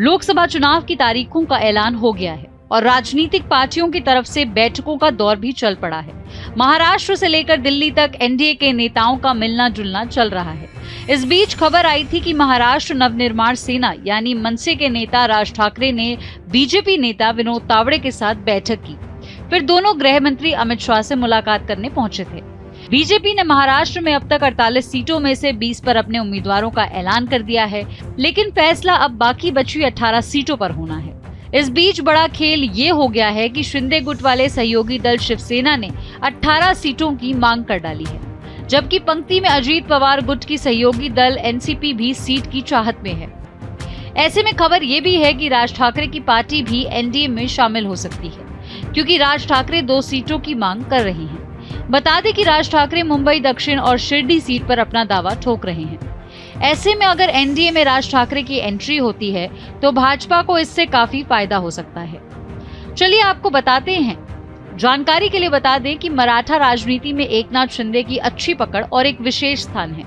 लोकसभा चुनाव की तारीखों का ऐलान हो गया है और राजनीतिक पार्टियों की तरफ से बैठकों का दौर भी चल पड़ा है। महाराष्ट्र से लेकर दिल्ली तक एनडीए के नेताओं का मिलना जुलना चल रहा है। इस बीच खबर आई थी कि महाराष्ट्र नवनिर्माण सेना यानी मनसे के नेता राज ठाकरे ने बीजेपी नेता विनोद तावड़े के साथ बैठक की। फिर दोनों गृह मंत्री अमित शाह से मुलाकात करने पहुंचे थे। बीजेपी ने महाराष्ट्र में अब तक 48 सीटों में से 20 पर अपने उम्मीदवारों का ऐलान कर दिया है, लेकिन फैसला अब बाकी बची 18 सीटों पर होना है। इस बीच बड़ा खेल ये हो गया है कि शिंदे गुट वाले सहयोगी दल शिवसेना ने 18 सीटों की मांग कर डाली है, जबकि पंक्ति में अजीत पवार गुट की सहयोगी दल एनसीपी भी सीट की चाहत में है। ऐसे में खबर ये भी है कि राज ठाकरे की पार्टी भी एनडीए में शामिल हो सकती है, क्योंकि राज ठाकरे 2 सीटों की मांग कर रहे हैं। बता दें कि राज ठाकरे मुंबई दक्षिण और शिरडी सीट पर अपना दावा ठोक रहे हैं। ऐसे में अगर एनडीए में राज ठाकरे की एंट्री होती है तो भाजपा को इससे काफी फायदा हो सकता है। चलिए आपको बताते हैं। जानकारी के लिए बता दें कि मराठा राजनीति में एकनाथ शिंदे की अच्छी पकड़ और एक विशेष स्थान है।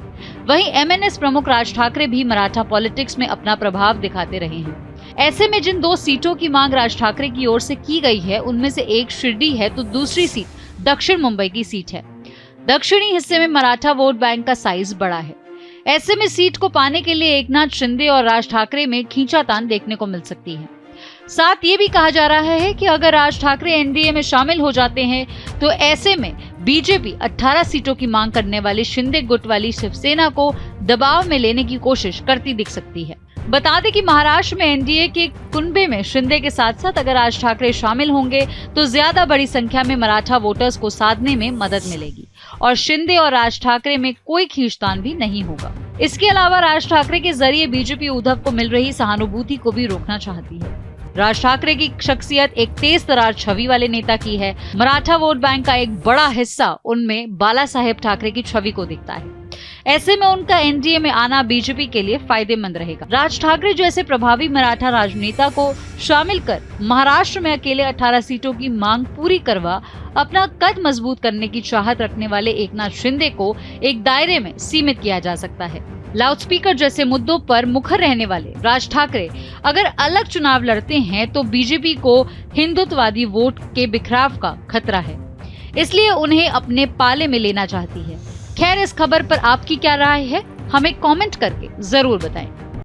वहीं एमएनएस प्रमुख राज ठाकरे भी मराठा पॉलिटिक्स में अपना प्रभाव दिखाते रहे हैं। ऐसे में जिन 2 सीटों की मांग राज ठाकरे की ओर से की गई है, उनमें से एक शिरडी है तो दूसरी सीट दक्षिण मुंबई की सीट है। दक्षिणी हिस्से में मराठा वोट बैंक का साइज बड़ा है। ऐसे में सीट को पाने के लिए एकनाथ शिंदे और राज ठाकरे में खींचातान देखने को मिल सकती है। साथ ये भी कहा जा रहा है कि अगर राज ठाकरे एनडीए में शामिल हो जाते हैं तो ऐसे में बीजेपी 18 सीटों की मांग करने वाली शिंदे गुट वाली शिवसेना को दबाव में लेने की कोशिश करती दिख सकती है। बता दें कि महाराष्ट्र में एनडीए के कुनबे में शिंदे के साथ साथ अगर राज ठाकरे शामिल होंगे तो ज्यादा बड़ी संख्या में मराठा वोटर्स को साधने में मदद मिलेगी और शिंदे और राज ठाकरे में कोई खींचतान भी नहीं होगा। इसके अलावा राज ठाकरे के जरिए बीजेपी उद्धव को मिल रही सहानुभूति को भी रोकना चाहती है। राज ठाकरे की शख्सियत एक तेज तरार छवि वाले नेता की है। मराठा वोट बैंक का एक बड़ा हिस्सा उनमें बाला साहेब ठाकरे की छवि को दिखता है। ऐसे में उनका एनडीए में आना बीजेपी के लिए फायदेमंद रहेगा। राज ठाकरे जैसे प्रभावी मराठा राजनेता को शामिल कर महाराष्ट्र में अकेले 18 सीटों की मांग पूरी करवा अपना कद मजबूत करने की चाहत रखने वाले एकनाथ शिंदे को एक दायरे में सीमित किया जा सकता है। लाउडस्पीकर जैसे मुद्दों पर मुखर रहने वाले राज ठाकरे अगर अलग चुनाव लड़ते हैं तो बीजेपी को हिंदुत्ववादी वोट के बिखराव का खतरा है, इसलिए उन्हें अपने पाले में लेना चाहती है। खैर, इस खबर पर आपकी क्या राय है, हमें कमेंट करके जरूर बताएं।